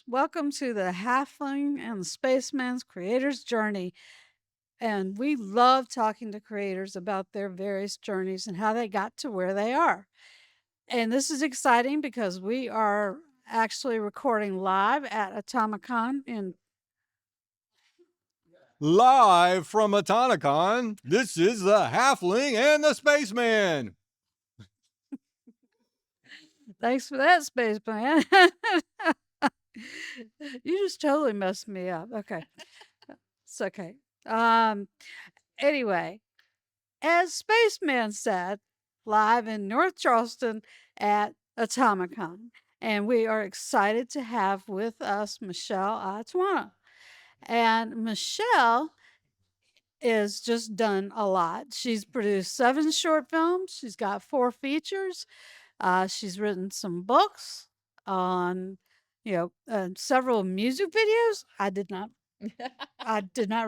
Welcome to the Halfling and the Spaceman's Creator's Journey. And we love talking to creators about their various journeys and how they got to where they are. And this is exciting because we are actually recording live at AtomaCon in Live from AtomaCon, this is the Halfling and the Spaceman. Thanks for that, Spaceman. You just totally messed me up. Okay. It's okay. Um anyway, as Spaceman said, live in North Charleston at AtomaCon. And we are excited to have with us Michelle Iannantuono. And Michelle is just done a lot. She's produced 7 short films. She's got 4 features. She's written some books on, several music videos. I did not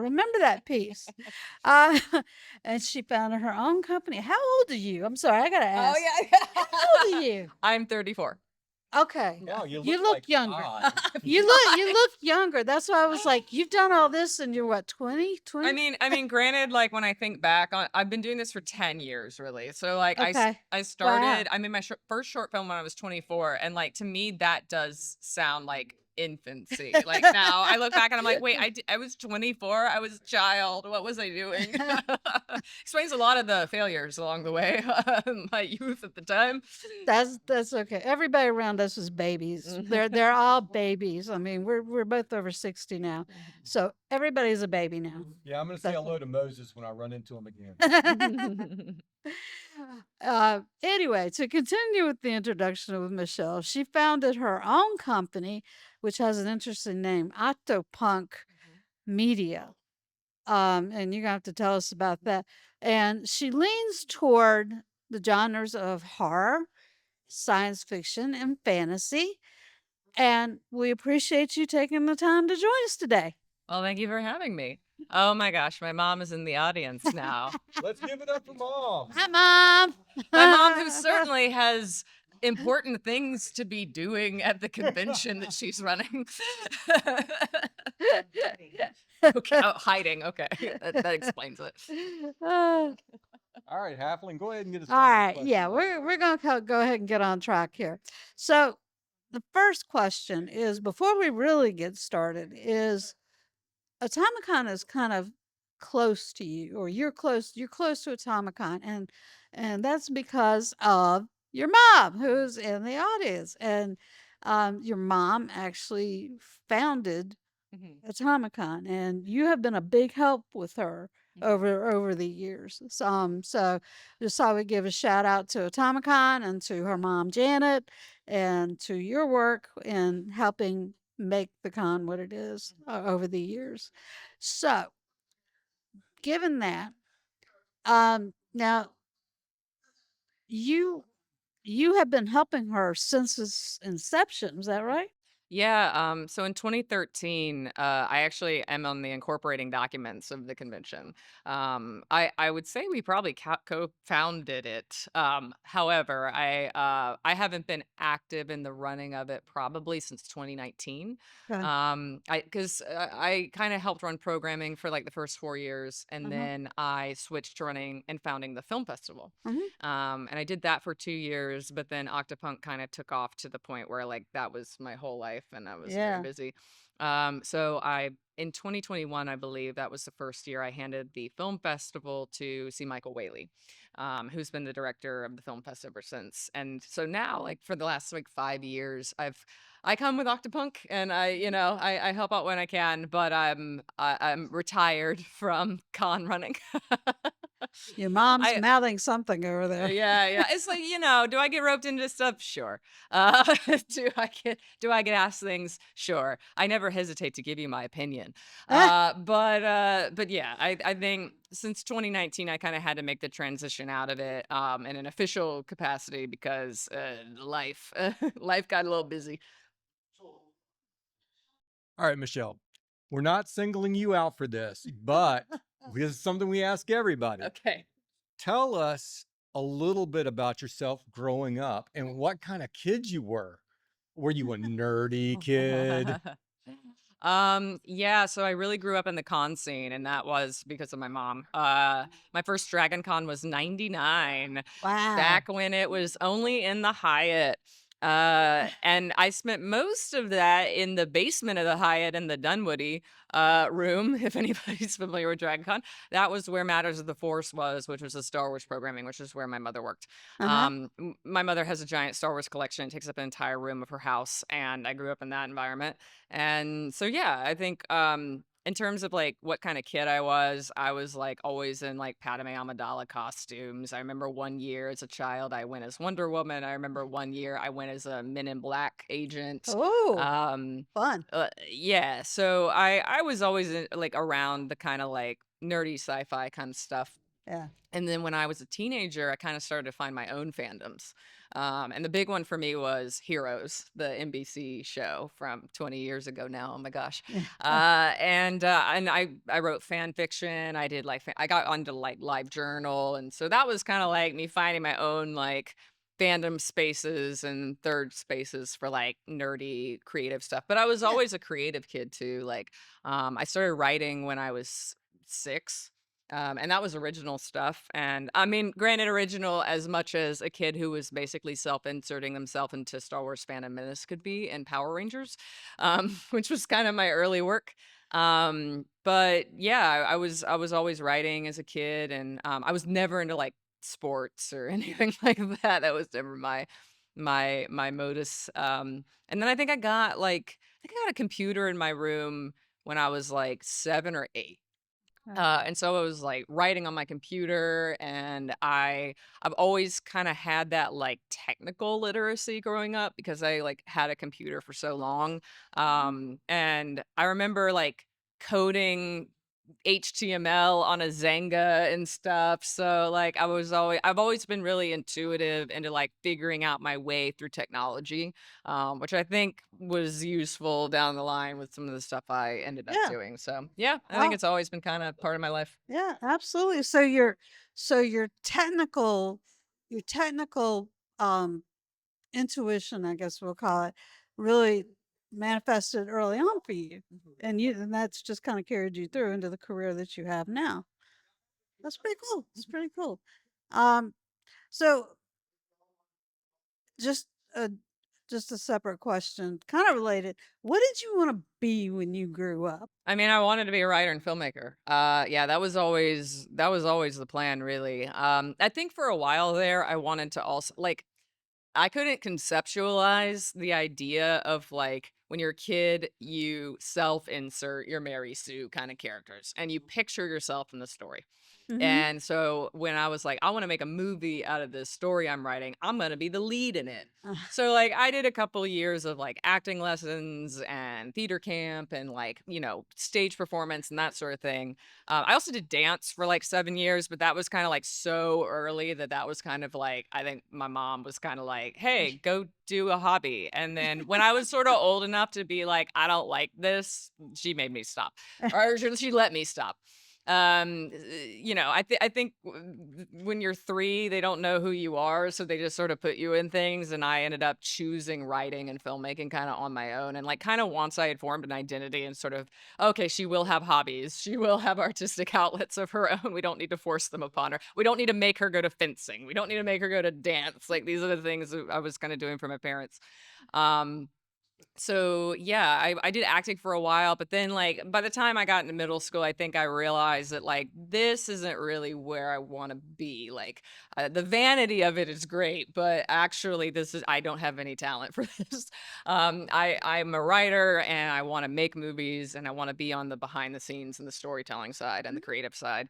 remember that piece. Uh, and she founded her own company. How old are you? I'm sorry, I gotta Oh ask. yeah. How old are you? I'm 34. Okay. Wow, You look look like younger. God. You look younger. That's why I was like, you've done all this and you're what, 20? 20? I mean, granted, like when I think back on, I've been doing this for 10 years, really. So like Okay. I Wow. started, I made my first short film when I was 24, and like to me that does sound like infancy. Like now I look back and I'm like, wait, I was 24, I was a child. What was I doing? Explains a lot of the failures along the way, my youth at the time. That's okay. Everybody around us is babies. They're all babies. I mean, we're both over 60 now. So everybody's a baby now. Yeah, I'm going to say hello to Moses when I run into him again. Anyway, to continue with the introduction with Michelle, she founded her own company, which has an interesting name, Octopunk Media. And you're gonna have to tell us about that. And she leans toward the genres of horror, science fiction, and fantasy. And we appreciate you taking the time to join us today. Well, thank you for having me. Oh my gosh, my mom is in the audience now. Let's give it up for Mom. Hi, Mom. My mom, who certainly has important things to be doing at the convention that she's running. Okay, oh, hiding. Okay, that explains it. Uh, All right, Halfling, go ahead and get us all right, yeah, we're gonna go ahead and get on track here. So the first question is, before we really get started, is AtomaCon is kind of close to you, or you're close to AtomaCon, and that's because of your mom who's in the audience. And your mom actually founded AtomaCon, and you have been a big help with her over the years. So just thought we'd give a shout out to AtomaCon and to her mom Janet, and to your work in helping make the con what it is over the years. So, given that, now you you have been helping her since its inception. Is that right? Yeah, so in 2013, I actually am on the incorporating documents of the convention. I would say we probably co-founded it. However, I haven't been active in the running of it probably since 2019. Okay. I kind of helped run programming for like the first 4 years, and Uh-huh. then I switched to running and founding the film festival. Mhm. And I did that for 2 years, but then Octopunk kind of took off to the point where like that was my whole life and I was very Yeah. busy. In 2021, I believe that was the first year I handed the film festival to C. Michael Whaley, who's been the director of the film fest ever since. And so now, like for the last like 5 years, I come with Octopunk and I help out when I can, but I'm retired from con running. Your mom's I mouthing something over there. yeah. It's like, do I get roped into stuff? Sure. Do I get asked things? Sure. I never hesitate to give you my opinion. But yeah, I think since 2019 I kind of had to make the transition out of it in an official capacity because life life got a little busy. All right, Michelle, we're not singling you out for this, but this is something we ask everybody. Okay. Tell us a little bit about yourself growing up and what kind of kids you were. Were you a nerdy kid? Yeah, so I really grew up in the con scene, and that was because of my mom. My first Dragon Con was 99, Wow. back when it was only in the Hyatt. And I spent most of that in the basement of the Hyatt in the Dunwoody room, if anybody's familiar with Dragon Con. That was where Matters of the Force was, which was the Star Wars programming, which is where my mother worked. Uh-huh. My mother has a giant Star Wars collection. It takes up an entire room of her house, and I grew up in that environment. And so, yeah, I think in terms of like what kind of kid I was like always in like Padme Amidala costumes. I remember one year as a child, I went as Wonder Woman. I remember one year I went as a Men in Black agent. Oh, Um, fun. yeah, so I was always like around the kind of like nerdy sci-fi kind of stuff. Yeah. And then when I was a teenager, I kind of started to find my own fandoms. And the big one for me was Heroes, the NBC show from 20 years ago now. Oh my gosh. Yeah. And I wrote fan fiction. I did like I got onto like Live Journal, and so that was kind of like me finding my own like fandom spaces and third spaces for like nerdy creative stuff. But I was Yeah. always a creative kid too. Like I started writing when I was 6. And that was original stuff. And I mean, granted, original as much as a kid who was basically self-inserting themselves into Star Wars Phantom Menace could be and Power Rangers, which was kind of my early work. But yeah, I was always writing as a kid, and I was never into like sports or anything like that. That was never my modus. And then I think I got a computer in my room when I was like 7 or 8. Okay. And so I was like writing on my computer, and I've always kind of had that like technical literacy growing up because I like had a computer for so long. Mhm. And I remember like coding HTML on a Zanga and stuff. So like I've always been really intuitive into like figuring out my way through technology, which I think was useful down the line with some of the stuff I ended up Yeah. doing. So yeah, I think Oh, it's always been kind of part of my life. yeah, absolutely. So your technical um intuition, I guess we'll call it, really manifested early on for you. And that's just kind of carried you through into the career that you have now. That's pretty cool. It's pretty cool. Um, so just a just a separate question, kind of related. What did you want to be when you grew up? I mean, I wanted to be a writer and filmmaker. Yeah, that was always the plan, really. I think for a while there, I wanted to also like I couldn't conceptualize the idea of like when you're a kid, you self-insert your Mary Sue kind of characters and you picture yourself in the story. Mhm. And so when I was like, I want to make a movie out of this story I'm writing, I'm going to be the lead in it. So like I did a couple years of like acting lessons and theater camp and like, stage performance and that sort of thing. I also did dance for like 7 years, but that was kind of like so early that was kind of like, I think my mom was kind of like, hey, go do a hobby. And then when I was sort of old enough to be like, I don't like this, she made me stop, or she let me stop. I think when you're 3, they don't know who you are, so they just sort of put you in things, and I ended up choosing writing and filmmaking kind of on my own, and like kind of once I had formed an identity and sort of, okay, she will have hobbies, she will have artistic outlets of her own, we don't need to force them upon her, we don't need to make her go to fencing, we don't need to make her go to dance. Like these are the things that I was kind of doing for my parents. Um so yeah, I did acting for a while, but then like by the time I got into middle school, I think I realized that like this isn't really where I want to be. Like the vanity of it is great, but actually I don't have any talent for this. I'm a writer, and I want to make movies, and I want to be on the behind the scenes and the storytelling side and the creative side.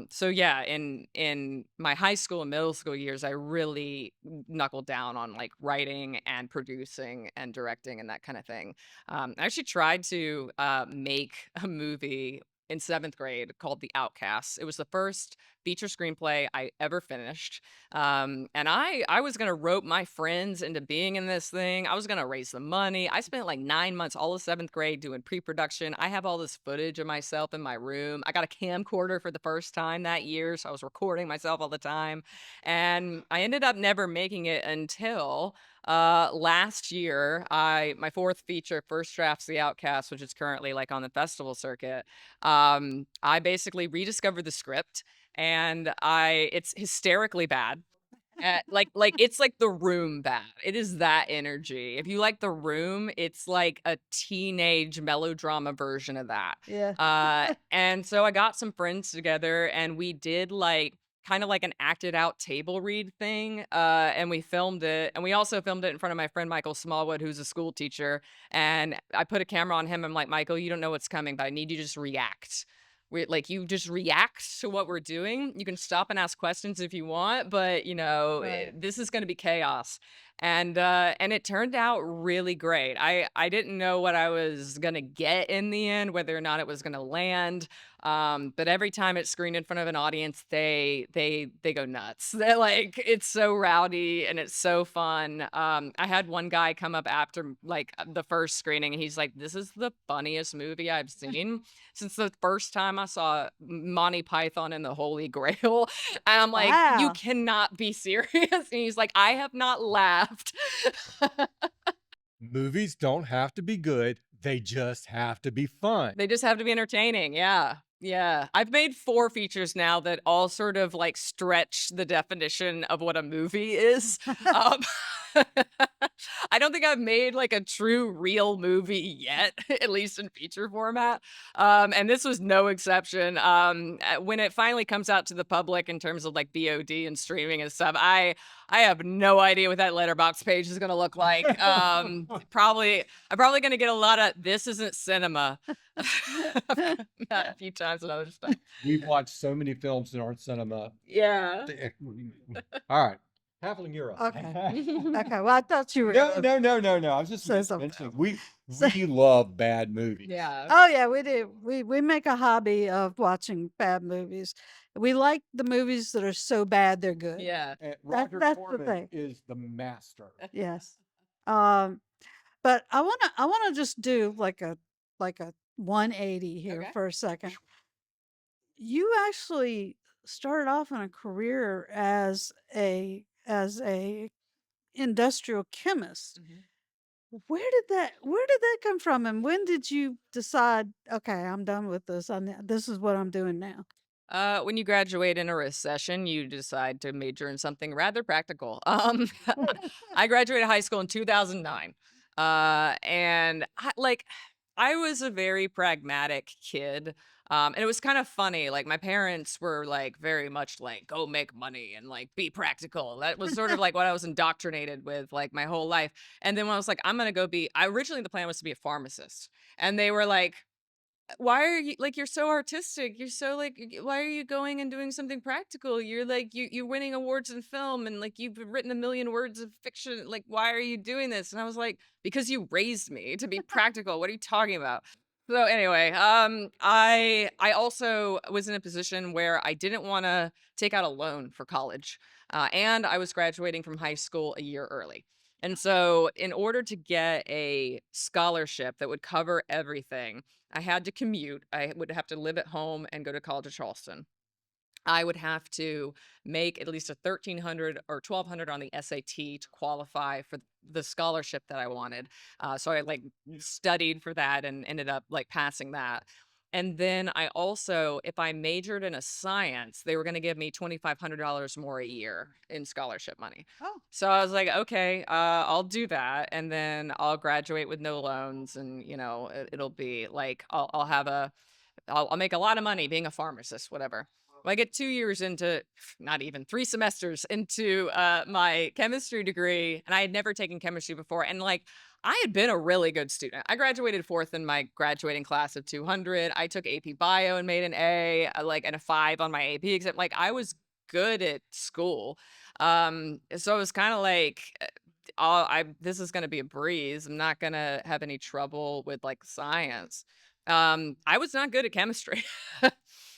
So yeah, in my high school and middle school years, I really knuckled down on like writing and producing and directing and that kind of thing. I actually tried to make a movie in 7th grade called The Outcasts. It was the first feature screenplay I ever finished. And I was gonna rope my friends into being in this thing. I was gonna raise the money. I spent like 9 months, all of 7th grade, doing pre-production. I have all this footage of myself in my room. I got a camcorder for the first time that year, so I was recording myself all the time. And I ended up never making it until Last year, my fourth feature, First Drafts The Outcast, which is currently like on the festival circuit. I basically rediscovered the script, and it's hysterically bad. It's like The Room bad. It is that energy. If you like The Room, it's like a teenage melodrama version of that. Yeah. And so I got some friends together and we did like kind of like an acted out table read thing. And we filmed it. And we also filmed it in front of my friend Michael Smallwood, who's a school teacher. And I put a camera on him. I'm like, Michael, you don't know what's coming, but I need you to just react. You just react to what we're doing. You can stop and ask questions if you want, but Right. this is going to be chaos. And it turned out really great. I didn't know what I was going to get in the end, whether or not it was going to land. But every time it's screened in front of an audience, they go nuts. They're like, it's so rowdy and it's so fun. I had one guy come up after like the first screening and he's like, this is the funniest movie I've seen since the first time I saw Monty Python and the Holy Grail. And I'm like, you Wow. cannot be serious. And he's like, I have not laughed. Movies don't have to be good. They just have to be fun. They just have to be entertaining. Yeah. Yeah. I've made 4 features now that all sort of like stretch the definition of what a movie is. Um, I don't think I've made like a true real movie yet, at least in feature format. And this was no exception. When it finally comes out to the public in terms of like VOD and streaming and stuff, I have no idea what that letterbox page is going to look like. I'm probably going to get a lot of "this isn't cinema" a few times when I was stuff. We've watched so many films in our cinema. Yeah. All right. Halfling, you're up. Okay. Okay. Well, I thought you were. No, no, no, no, no. I was just Say something mentioning So- we love bad movies. Yeah. Oh yeah, we do. We make a hobby of watching bad movies. We like the movies that are so bad they're good. Yeah. And Roger that's the Corman thing. is the master. Yes. But I wanna just do like a 180 here Okay. for a second. You actually started off in a career as a industrial chemist. Where did that come from, and when did you decide, okay, I'm done with this. This is what I'm doing now. When you graduate in a recession, you decide to major in something rather practical. I graduated high school in 2009. And I was a very pragmatic kid. And it was kind of funny. Like my parents were like very much like, go make money and like be practical. That was sort of like what I was indoctrinated with like my whole life. And then when I was like, I'm gonna originally the plan was to be a pharmacist. And they were like, why are you like you're so artistic, you're so like why are you going and doing something practical, you're like you're winning awards in film and like you've written a million words of fiction, like why are you doing this? And I was like, because you raised me to be practical, what are you talking about? So anyway, I also was in a position where I didn't want to take out a loan for college, and I was graduating from high school a year early. And so, in order to get a scholarship that would cover everything, I had to commute. I would have to live at home and go to College of Charleston. I would have to make at least a 1300 or 1200 on the SAT to qualify for the scholarship that I wanted. So I like studied for that and ended up like passing that. And then I also, if I majored in a science, they were going to give me $2,500 more a year in scholarship money. Oh. So I was like, okay, I'll do that, and then I'll graduate with no loans, and it'll be like I'll make a lot of money being a pharmacist, whatever. Well, I get 2 years into, not even 3 semesters into my chemistry degree, and I had never taken chemistry before. And like, I had been a really good student. I graduated 4th in my graduating class of 200. I took AP Bio and made an A, and a 5 on my AP exam. Like, I was good at school. So it was kind of like, this is going to be a breeze. I'm not going to have any trouble with like science. I was not good at chemistry.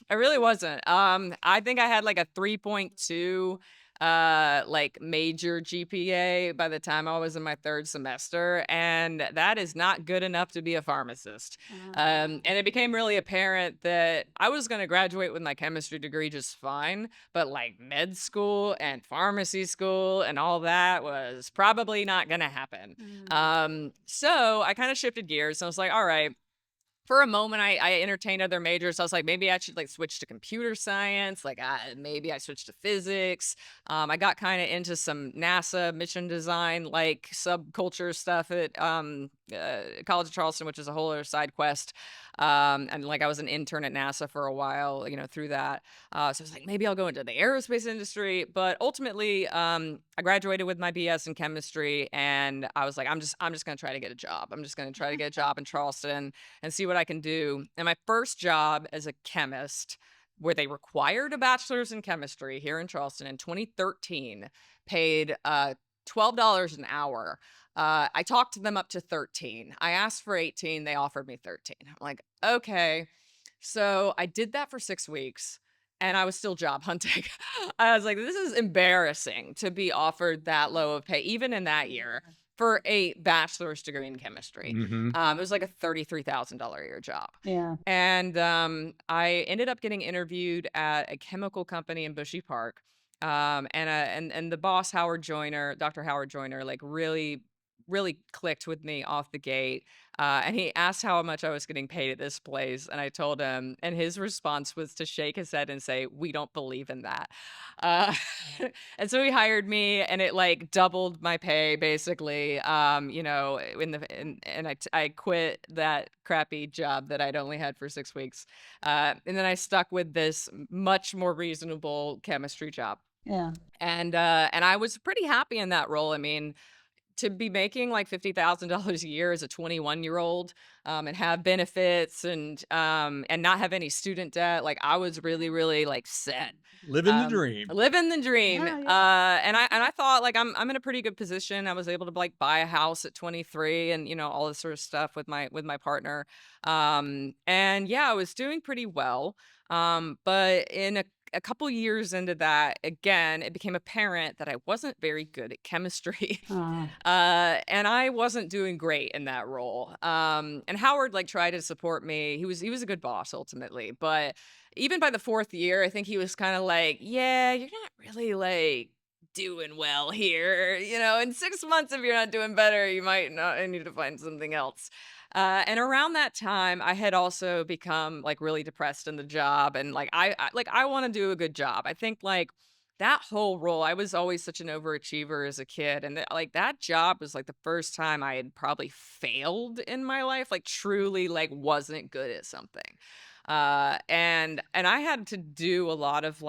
I really wasn't. I think I had like a 3.2 like major GPA by the time I was in my 3rd semester, and that is not good enough to be a pharmacist. And it became really apparent that I was going to graduate with my chemistry degree just fine, but like med school and pharmacy school and all that was probably not going to happen. So I kind of shifted gears. I was like, all right, for a moment, I entertained other majors. I was like, maybe I should like switch to computer science. Like, maybe I switched to physics. I got kind of into some NASA mission design, like subculture stuff at College of Charleston, which is a whole other side quest. And like I was an intern at NASA for a while, through that. So I was like, maybe I'll go into the aerospace industry. But ultimately, I graduated with my BS in chemistry, and I was like, I'm just gonna try to get a job. I'm just gonna try to get a job in Charleston and see what I can do. And my first job as a chemist, where they required a bachelor's in chemistry here in Charleston in 2013, paid $12 an hour. I talked them up to 13. I asked for 18. They offered me 13. I'm like, okay. So I did that for 6 weeks, and I was still job hunting. I was like, this is embarrassing to be offered that low of pay, even in that year, for a bachelor's degree in chemistry. Mm-hmm. It was like a $33,000 a year job. Yeah. And I ended up getting interviewed at a chemical company in Bushy Park. And the boss, Dr. Howard Joyner, like really clicked with me off the gate. And he asked how much I was getting paid at this place. And I told him, and his response was to shake his head and say, "We don't believe in that." Uh, and so he hired me, and it like doubled my pay basically. And I quit that crappy job that I'd only had for 6 weeks. And then I stuck with this much more reasonable chemistry job. Yeah. And I was pretty happy in that role. I mean, to be making like $50,000 a year as a 21-year-old, and have benefits and not have any student debt, like I was really, really like set. Living the dream. Living the dream. Yeah. And I thought like I'm in a pretty good position. I was able to like buy a house at 23 and all this sort of stuff with my partner. And yeah, I was doing pretty well. But in a couple years into that, again, it became apparent that I wasn't very good at chemistry. And I wasn't doing great in that role. And Howard like tried to support me. He was a good boss ultimately, but even by the 4th year, I think he was kind of like, "Yeah, you're not really like doing well here. In 6 months, if you're not doing better, you might not need to find something else." And around that time, I had also become like really depressed in the job, and like I want to do a good job. I think like that whole role, I was always such an overachiever as a kid, and like that job was like the first time I had probably failed in my life, like truly like wasn't good at something. And I had to do a lot of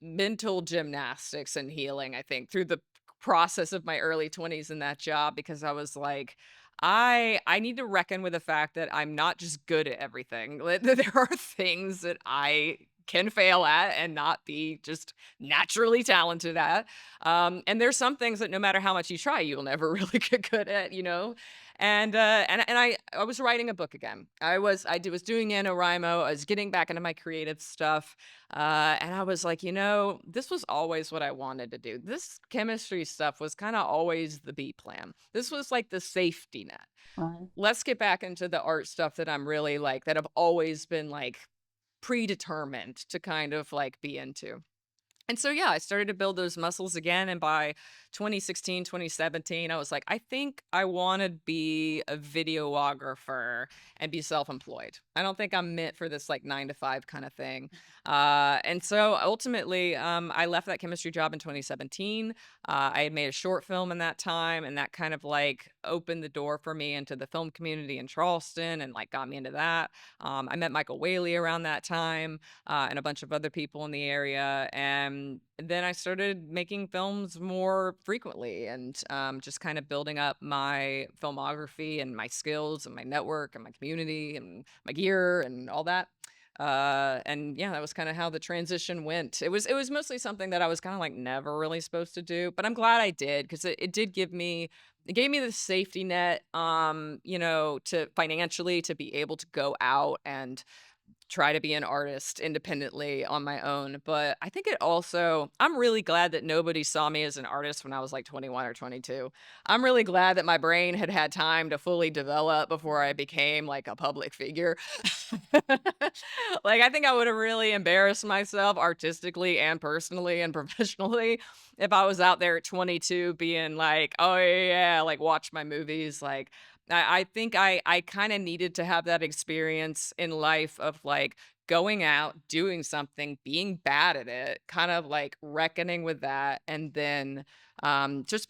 mental gymnastics and healing, I think, through the process of my early 20s in that job, because I was like, I need to reckon with the fact that I'm not just good at everything. There are things that I can fail at and not be just naturally talented at. And there's some things that no matter how much you try, you'll never really get good at. And I was writing a book again. I was doing NaNoWriMo. I was getting back into my creative stuff. And I was like, this was always what I wanted to do. This chemistry stuff was kind of always the B plan. This was like the safety net. Right. Let's get back into the art stuff that I'm really like, that I've always been like predetermined to kind of like be into. And so, yeah, I started to build those muscles again. And by 2016, 2017, I was like, I think I want to be a videographer and be self-employed. I don't think I'm meant for this like 9 to 5 kind of thing. And so ultimately, I left that chemistry job in 2017. I had made a short film in that time, and that kind of like opened the door for me into the film community in Charleston and like got me into that. I met Michael Whaley around that time, and a bunch of other people in the area. And then I started making films more frequently, and just kind of building up my filmography and my skills and my network and my community and my gear and all that. And yeah, that was kind of how the transition went. It was mostly something that I was kind of like never really supposed to do, but I'm glad I did, because it did it gave me the safety net, to financially to be able to go out and try to be an artist independently on my own. But I think it also, I'm really glad that nobody saw me as an artist when I was like 21 or 22. I'm really glad that my brain had had time to fully develop before I became like a public figure. Like, I think I would have really embarrassed myself artistically and personally and professionally if I was out there at 22 being like, oh, yeah, like watch my movies. Like, I think I kind of needed to have that experience in life of like going out, doing something, being bad at it, kind of like reckoning with that, and then just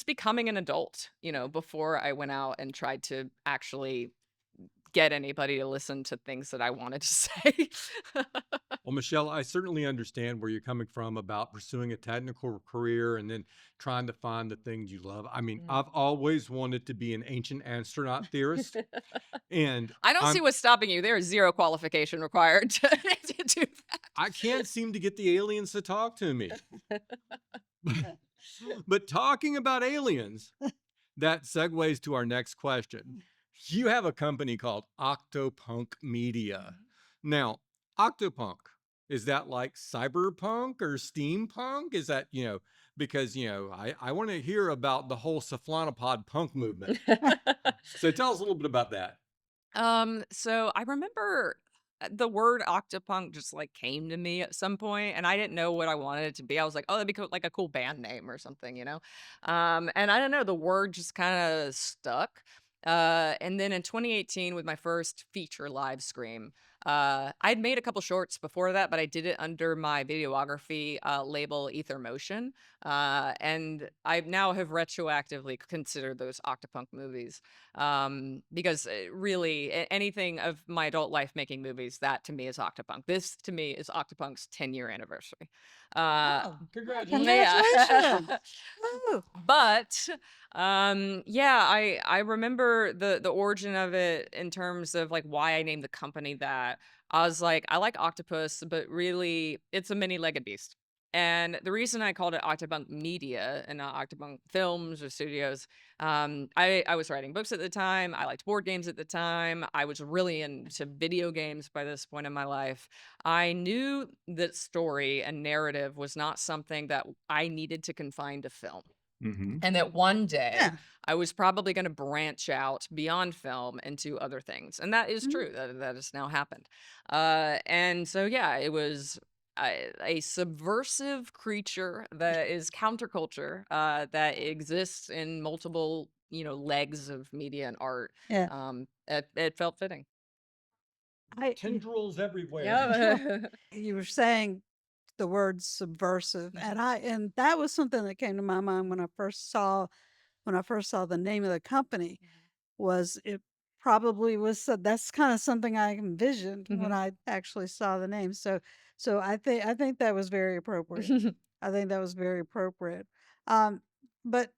becoming an adult, before I went out and tried to actually get anybody to listen to things that I wanted to say. Well, Michelle, I certainly understand where you're coming from about pursuing a technical career and then trying to find the things you love. I mean, Mm. I've always wanted to be an ancient astronaut theorist, and I don't see what's stopping you. There is zero qualification required to, to do I can't seem to get the aliens to talk to me. But talking about aliens, that segues to our next question. You have a company called Octopunk Media. Now, Octopunk, is that like cyberpunk or steampunk? Is that, because, I want to hear about the whole cephalopod punk movement. that. So tell us a little bit about that. So I remember the word octopunk just like came to me at some point, and I didn't know what I wanted it to be. I was like, oh, that'd be cool, like a cool band name or something. And I don't know, the word just kind of stuck. And then in 2018, with my first feature live stream, I'd made a couple shorts before that, but I did it under my videography label Ether Motion. And I now have retroactively considered those Octopunk movies, because really anything of my adult life making movies, that to me is Octopunk. This to me is Octopunk's 10-year anniversary. Oh, Congratulations. Yeah. congratulations. Woo. But yeah, I remember the origin of it in terms of like why I named the company that. I was like, I like octopus, but really it's a mini-legged beast. And the reason I called it Octopunk Media and not Octopunk Films or Studios, I was writing books at the time. I liked board games at the time. I was really into video games by this point in my life. I knew that story and narrative was not something that I needed to confine to film. Mm-hmm. And that one day Yeah. I was probably going to branch out beyond film into other things. And that is Mhm. true. That has now happened. And so, yeah, it was a subversive creature that is counterculture, that exists in multiple, legs of media and art. Yeah. It felt fitting. Tendrils everywhere. Yeah. You were saying the word subversive, and that was something that came to my mind when I first saw the name of the company. Was it probably was that's kind of something I envisioned when I actually saw the name. So I think that was very appropriate. I think that was very appropriate. But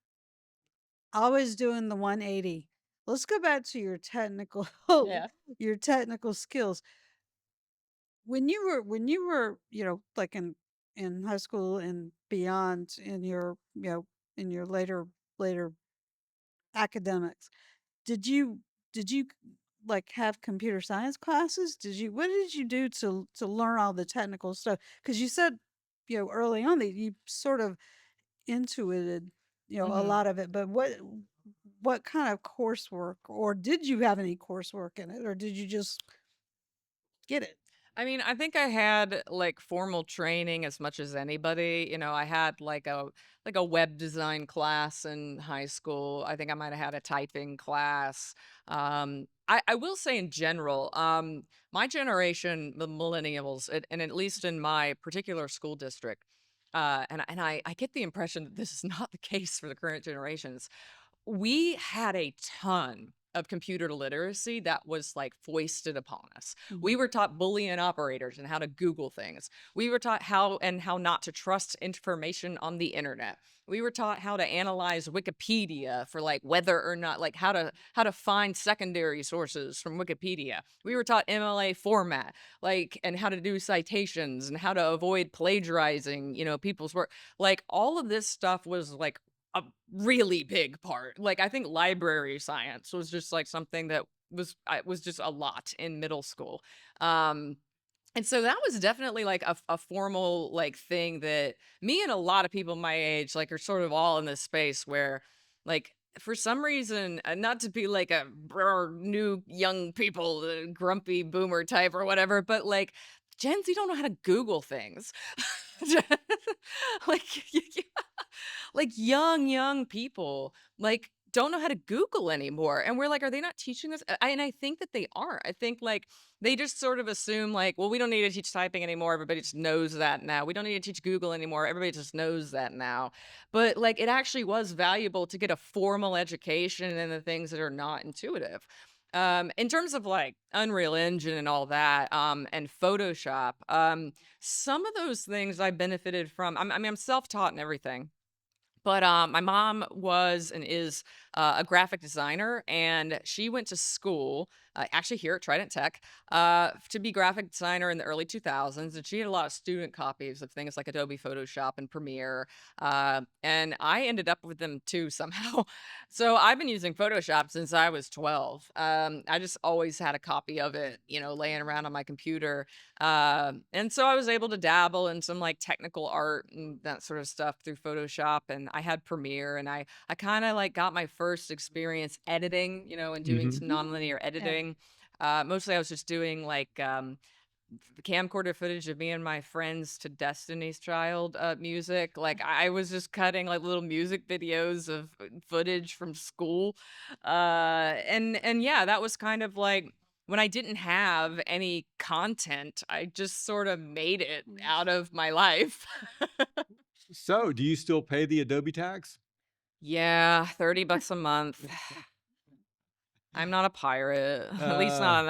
always doing the 180. Let's go back to your technical Yeah. your technical skills. When you were, like in high school and beyond in your later academics, did you like have computer science classes? What did you do to learn all the technical stuff? Because you said, early on that you sort of intuited, a Mhm. lot of it, but what kind of coursework, or did you have any coursework in it, or did you just get it? I mean, I think I had like formal training as much as anybody. I had like a web design class in high school. I think I might have had a typing class. I will say in general, my generation, the millennials, and at least in my particular school district, and I get the impression that this is not the case for the current generations. We had a ton of computer literacy that was like foisted upon us. We Mhm. were taught Boolean operators and how to Google things. We were taught how not to trust information on the internet. We were taught how to analyze Wikipedia for like whether or not like how to find secondary sources from Wikipedia. We were taught MLA format, like, and how to do citations and how to avoid plagiarizing, people's work. Like all of this stuff was like a really big part. Like, I think library science was just like something that was just a lot in middle school. Um, And so that was definitely like a formal like thing that me and a lot of people my age like are sort of all in this space where like for some reason not to be like a "Brr, new young people grumpy boomer type or whatever, but like Gen Z don't know how to Google things. like like young people like don't know how to Google anymore, and we're like, are they not teaching this? And I think that they aren't. I think like they just sort of assume like, well, we don't need to teach typing anymore, everybody just knows that now. We don't need to teach Google anymore, everybody just knows that now. But like it actually was valuable to get a formal education in the things that are not intuitive. In terms of like Unreal Engine and all that, and Photoshop, some of those things I benefited from. I mean, I'm self-taught and everything, but, my mom was and is, a graphic designer, and she went to school, actually here at Trident Tech, to be graphic designer in the early 2000s, and she had a lot of student copies of things like Adobe Photoshop and Premiere, and I ended up with them too somehow. So I've been using Photoshop since I was 12. I just always had a copy of it, you know, laying around on my computer, and so I was able to dabble in some like technical art and that sort of stuff through Photoshop. And I had Premiere, and I kind of like got my first experience editing, you know, and doing Hmm. some Mhm. nonlinear Yeah. editing. Mostly I was just doing like camcorder footage of me and my friends to Destiny's Child music. Like I was just cutting like little music videos of footage from school. And yeah, that was kind of like when I didn't have any content, I just sort of made it Mm. out of my life. So, do you still pay the Adobe tax? Yeah, 30 bucks a month. I'm not a pirate, at least Uh, not on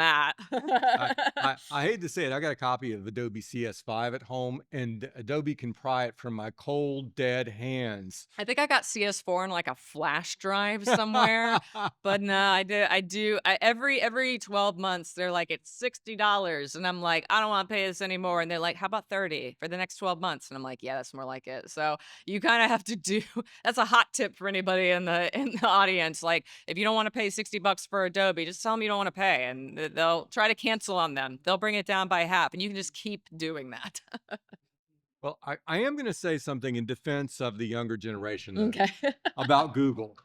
I, that. I hate to say it. I got a copy of Adobe CS5 at home, and Adobe can pry it from my cold, dead hands. I think I got CS4 in like a flash drive somewhere, but no, every 12 months they're like it's $60 and I'm like, I don't want to pay this anymore, and they're like, how about 30 for the next 12 months? And I'm like, yeah, that's more like it. So you kind of have to do that's a hot tip for anybody in the audience. Like if you don't want to pay 60 bucks for Adobe, just tell them you don't want to pay and they'll try to cancel on them. They'll bring it down by half and you can just keep doing that. Well, I am going to say something in defense of the younger generation, though, Okay. about Google.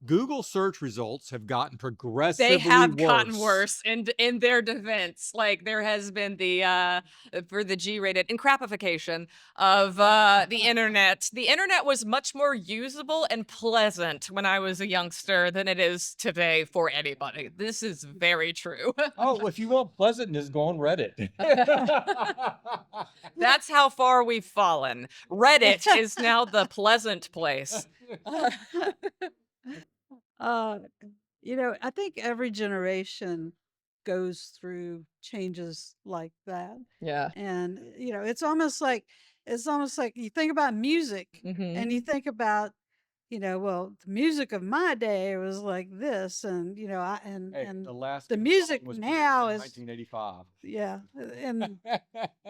Google search results have gotten They progressively have gotten worse. worse in their defense. Like, there has been the, for the G-rated encrapification of, the internet. The internet was much more usable and pleasant when I was a youngster than it is today for anybody. This is very true. Oh, well, if you want pleasantness, go on Reddit. That's how far we've fallen. Reddit is now the pleasant place. Uh, you know, I think every generation goes through changes like that. Yeah. And, you know, it's almost like you think about music and you Mhm. think about, you know, well, the music of my day was like this and, you know, Hey, and the last the good song music was produced now in is 1985. yeah, and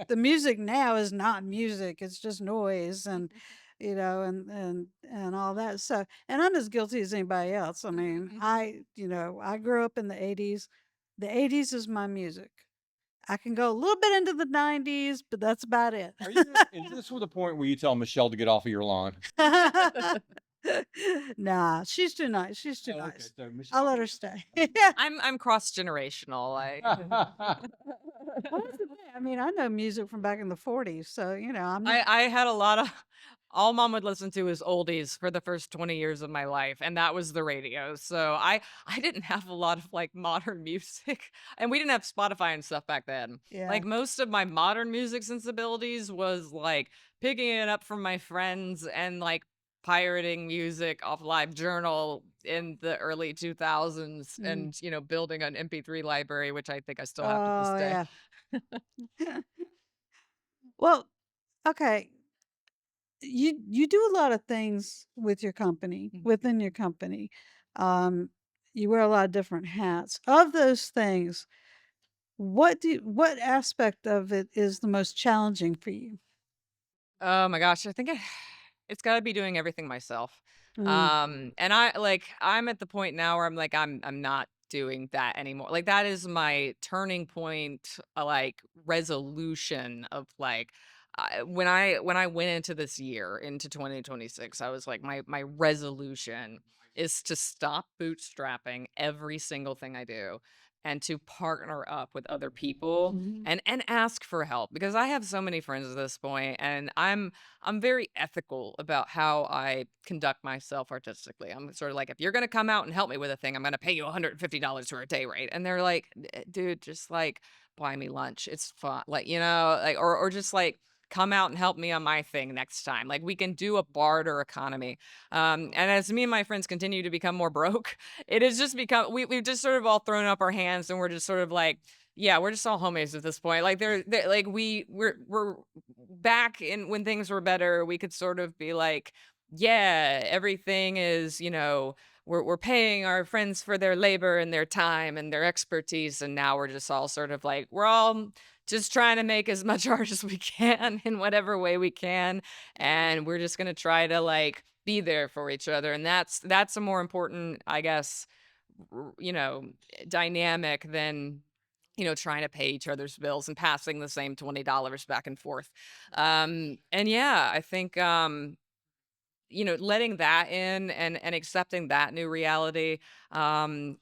the music now is not music, it's just noise and you know and all that. So and I'm as guilty as anybody else. I mean, you know, I grew up in the 80s. The 80s is my music. I can go a little bit into the 90s, but that's about it. Are you? Is this the point where you tell Michelle to get off of your lawn? Nah, she's too nice. She's too Oh, okay. nice. So I'll Michelle. let her stay. I'm cross-generational, I Well, that's the thing. I mean, I know music from back in the 40s, so you know, I'm not. I had a lot of all mom would listen to was oldies for the first 20 years of my life, and that was the radio. So I didn't have a lot of like modern music, and we didn't have Spotify and stuff back then. Yeah. Like most of my modern music sensibilities was like picking it up from my friends and like pirating music off Live Journal in the early 2000s Mm. and you know building an MP3 library, which I think I still have to this Oh day. yeah. Well, okay. You do a lot of things with your company, within your company. Um, you wear a lot of different hats. Of those things, what aspect of it is the most challenging for you? Oh my gosh, I think it's gotta be doing everything myself. Mm, And I'm at the point now where I'm like, I'm not doing that anymore. Like that is my turning point, like resolution of like when I went into this year into 2026, I was like my resolution is to stop bootstrapping every single thing I do and to partner up with other people and ask for help because I have so many friends at this point and I'm very ethical about how I conduct myself artistically. I'm sort of like, if you're going to come out and help me with a thing, I'm going to pay you $150 for a day rate. And they're like, dude, just like buy me lunch. It's fun. Like, you know, like, or just like, come out and help me on my thing next time. Like we can do a barter economy. And as me and my friends continue to become more broke, it has just become we've just sort of all thrown up our hands and we're just sort of like, yeah, we're just all homies at this point. Like they're like we're back in when things were better, we could sort of be like, yeah, everything is, you know, we're paying our friends for their labor and their time and their expertise. And now we're just all sort of like, we're all just trying to make as much art as we can in whatever way we can. And we're just gonna try to like be there for each other. And that's a more important, I guess, you know, dynamic than you know, trying to pay each other's bills and passing the same $20 back and forth. And yeah, I think, you know, letting that in and accepting that new reality. And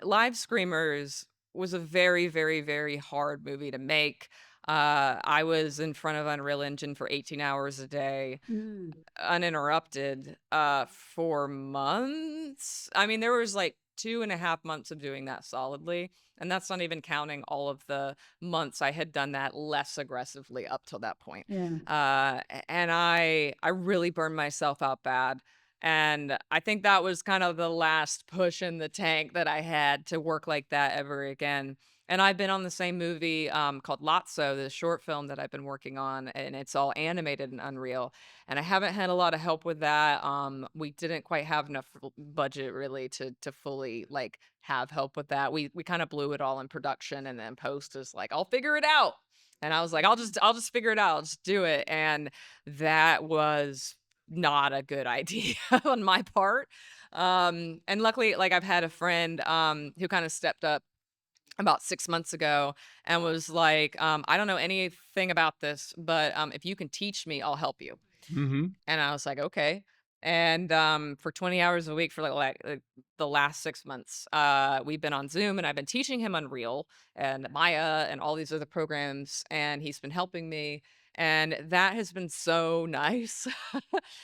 Live Screamers was a very, very, very hard movie to make. I was in front of Unreal Engine for 18 hours a day Mm. uninterrupted, for months. I mean, there was like 2.5 months of doing that solidly, and that's not even counting all of the months I had done that less aggressively up till that point. Yeah. And I really burned myself out bad. And I think that was kind of the last push in the tank that I had to work like that ever again. And I've been on the same movie called Lotso, the short film that I've been working on, and it's all animated in Unreal and I haven't had a lot of help with that. We didn't quite have enough budget really to fully like have help with that. We kind of blew it all in production, and then post is like, I'll figure it out. And I was like, I'll just figure it out. I'll just do it. And that was not a good idea on my part. And luckily, like I've had a friend who kind of stepped up about 6 months ago and was like, I don't know anything about this, but if you can teach me, I'll help you. Mm-hmm. And I was like, "Okay." And, for 20 hours a week for, the last 6 months, we've been on Zoom, and I've been teaching him Unreal and Maya and all these other programs, and he's been helping me, and that has been so nice.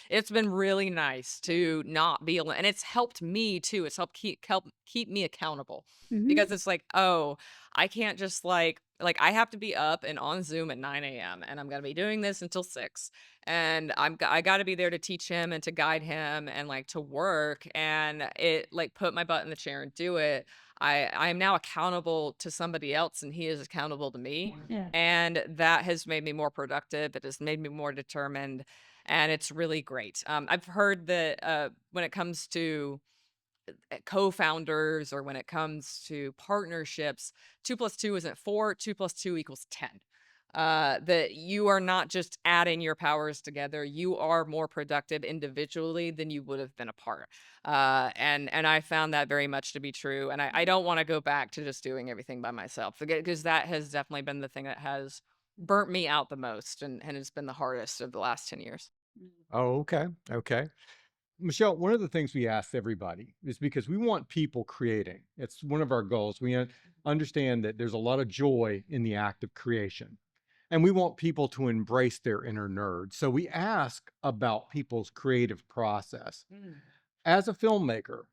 It's been really nice to not be alone, and it's helped me too. It's helped keep me accountable Mhm. because it's like, "Oh, I can't just, like, I have to be up and on Zoom at 9 a.m., and I'm gonna be doing this until 6 and I got to be there to teach him and to guide him and like to work and it like put my butt in the chair and do it. I am now accountable to somebody else and he is accountable to me, Yeah. and that has made me more productive. It has made me more determined, and it's really great. I've heard that when it comes to co-founders or when it comes to partnerships, 2 plus 2 isn't 4, 2 plus 2 equals 10. That you are not just adding your powers together, you are more productive individually than you would have been apart. And I found that very much to be true. And I don't want to go back to just doing everything by myself because that has definitely been the thing that has burnt me out the most and has been the hardest of the last 10 years. Oh, okay. Okay. Michelle, one of the things we ask everybody is because we want people creating. It's one of our goals. We understand that there's a lot of joy in the act of creation, and we want people to embrace their inner nerd. So we ask about people's creative process. As a filmmaker,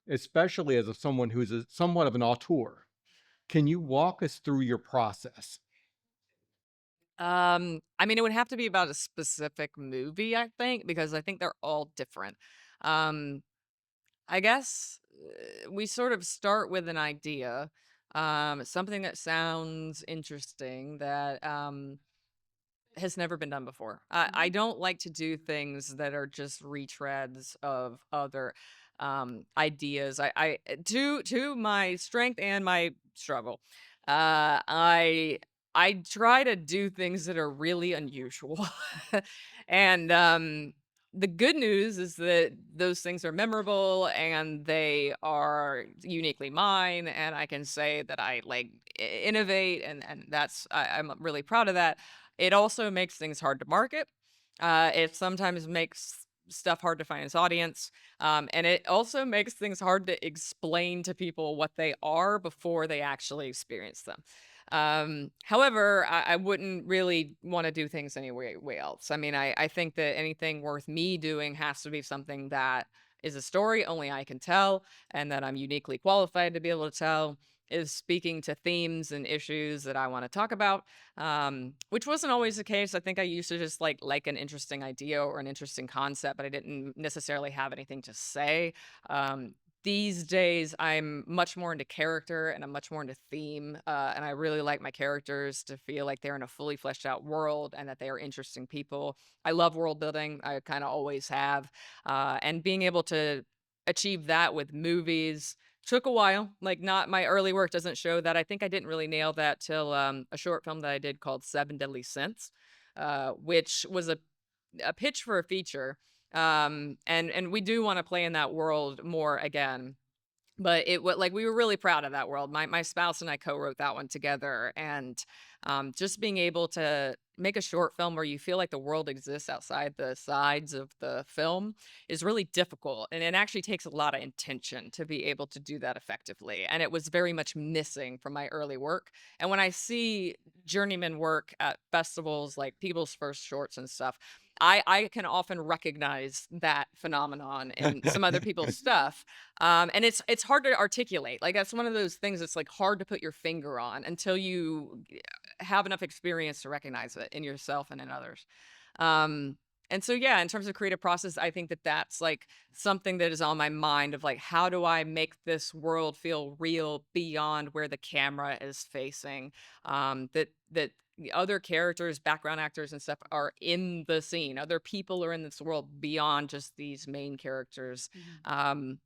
especially as someone who's somewhat of an auteur, can you walk us through your process? I mean, it would have to be about a specific movie, I think, because I think they're all different. Um, I guess we sort of start with an idea, something that sounds interesting that has never been done before. I don't like to do things that are just retreads of other ideas. I to my strength and my struggle. I try to do things that are really unusual. And The good news is that those things are memorable and they are uniquely mine, and I can say that I like innovate, and I'm really proud of that. It also makes things hard to market. It sometimes makes stuff hard to find its audience. And it also makes things hard to explain to people what they are before they actually experience them. However, I wouldn't really want to do things any way else. I mean, I think that anything worth me doing has to be something that is a story only I can tell and that I'm uniquely qualified to be able to tell, is speaking to themes and issues that I want to talk about, which wasn't always the case. I think I used to just like an interesting idea or an interesting concept, but I didn't necessarily have anything to say. Um, these days, I'm much more into character and I'm much more into theme. And I really like my characters to feel like they're in a fully fleshed out world and that they are interesting people. I love world building. I kind of always have. And being able to achieve that with movies took a while. Like, not my early work doesn't show that. I think I didn't really nail that till a short film that I did called Seven Deadly Sins, which was a pitch for a feature. And we do want to play in that world more again. But it was like we were really proud of that world. My spouse and I co-wrote that one together, and just being able to make a short film where you feel like the world exists outside the sides of the film is really difficult, and it actually takes a lot of intention to be able to do that effectively. And it was very much missing from my early work. And when I see journeyman work at festivals like People's First Shorts and stuff, I can often recognize that phenomenon in some other people's stuff. And it's hard to articulate. Like, that's one of those things that's like hard to put your finger on until you have enough experience to recognize it in yourself and in others. Um, and so, yeah, in terms of creative process, I think that that's like something that is on my mind of like, how do I make this world feel real beyond where the camera is facing? That the other characters, background actors and stuff are in the scene. Other people are in this world beyond just these main characters. And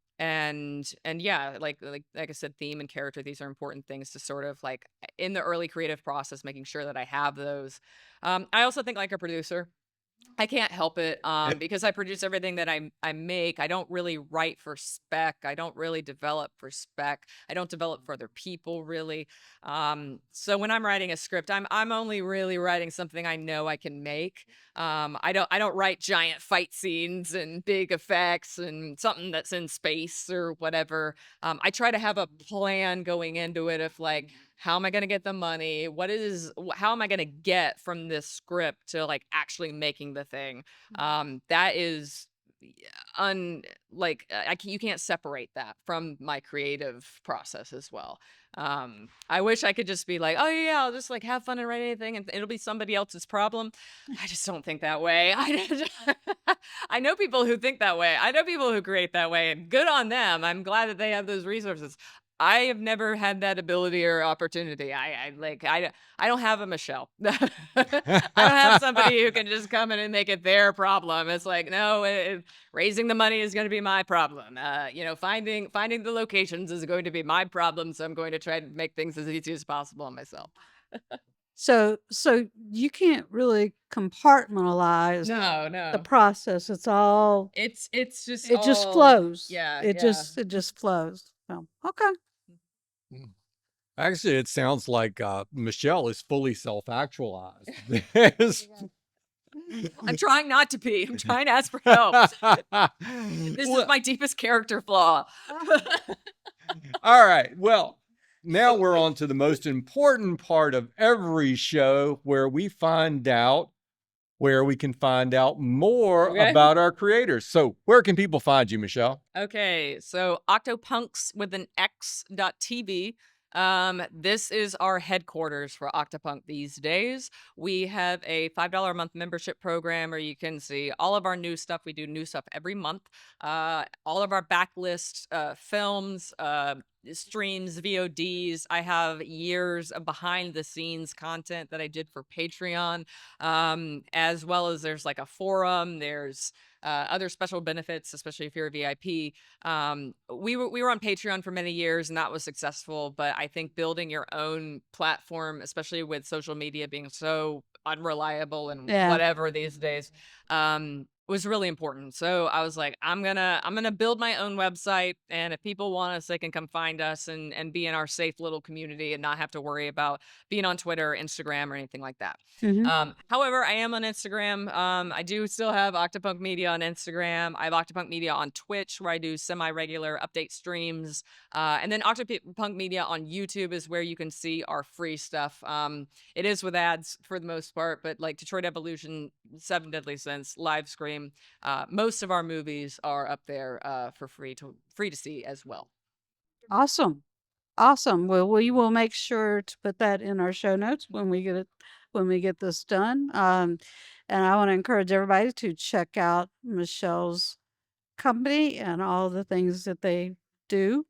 yeah, like I said, theme and character, these are important things to sort of like in the early creative process, making sure that I have those. I also think like a producer, I can't help it, because I produce everything that I make. I don't really write for spec. I don't really develop for spec. I don't develop for other people really. So when I'm writing a script, I'm only really writing something I know I can make. I don't write giant fight scenes and big effects and something that's in space or whatever. I try to have a plan going into it of like, how am I going to get the money? How am I going to get from this script to like actually making the thing? That is un like you can't separate that from my creative process as well. I wish I could just be like, oh yeah, I'll just like have fun and write anything and it'll be somebody else's problem. I just don't think that way. I know people who think that way. I know people who create that way, and good on them. I'm glad that they have those resources. I have never had that ability or opportunity. I don't have a Michelle. I don't have somebody who can just come in and make it their problem. It's like, no, raising the money is going to be my problem. Finding the locations is going to be my problem. So I'm going to try to make things as easy as possible on myself. So you can't really compartmentalize No, the no. process. It's all It's just it just all, flows. yeah, It yeah. just flows. So, okay. Mm. Actually, it sounds like Michelle is fully self-actualized. I'm trying not to be. I'm trying to ask for help. This is Well, my deepest character flaw. all right. Well, now we're on to the most important part of every show where we can find out more Okay. about our creators. So where can people find you, Michelle? Okay, so Octopunks with an X.tv. This is our headquarters for Octopunk these days. We have a $5 a month membership program where you can see all of our new stuff. We do new stuff every month. All of our backlist films, streams, VODs. I have years of behind the scenes content that I did for Patreon, as well as there's like a forum. There's other special benefits, especially if you're a VIP. We were on Patreon for many years, and that was successful. But I think building your own platform, especially with social media being so unreliable and Yeah. whatever these days, was really important. So I was like, I'm gonna build my own website, and if people want us, they can come find us and be in our safe little community and not have to worry about being on Twitter, Instagram, or anything like that. Mhm. However, I am on Instagram. I do still have Octopunk Media on Instagram. I have Octopunk Media on Twitch, where I do semi-regular update streams. And then Octopunk Media on YouTube is where you can see our free stuff. It is with ads for the most part, but like Detroit Evolution, Seven Deadly Sins, Live Scream, most of our movies are up there for free to see as well. Awesome. Awesome. Well, we will make sure to put that in our show notes when we get this done. And I want to encourage everybody to check out Michelle's company and all the things that they do.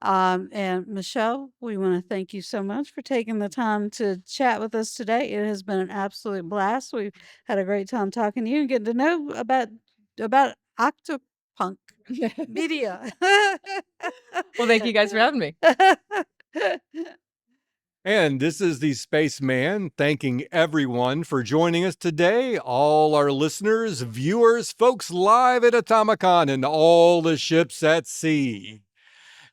And Michelle, we want to thank you so much for taking the time to chat with us today. It has been an absolute blast. We've had a great time talking to you and getting to know about Octopunk Media. Well, thank you guys for having me. And this is the Spaceman thanking everyone for joining us today. All our listeners, viewers, folks live at AtomaCon, and all the ships at sea.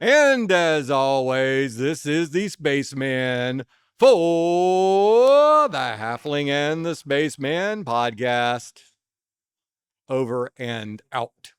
And as always, this is the Spaceman for the Halfling and the Spaceman podcast. Over and out.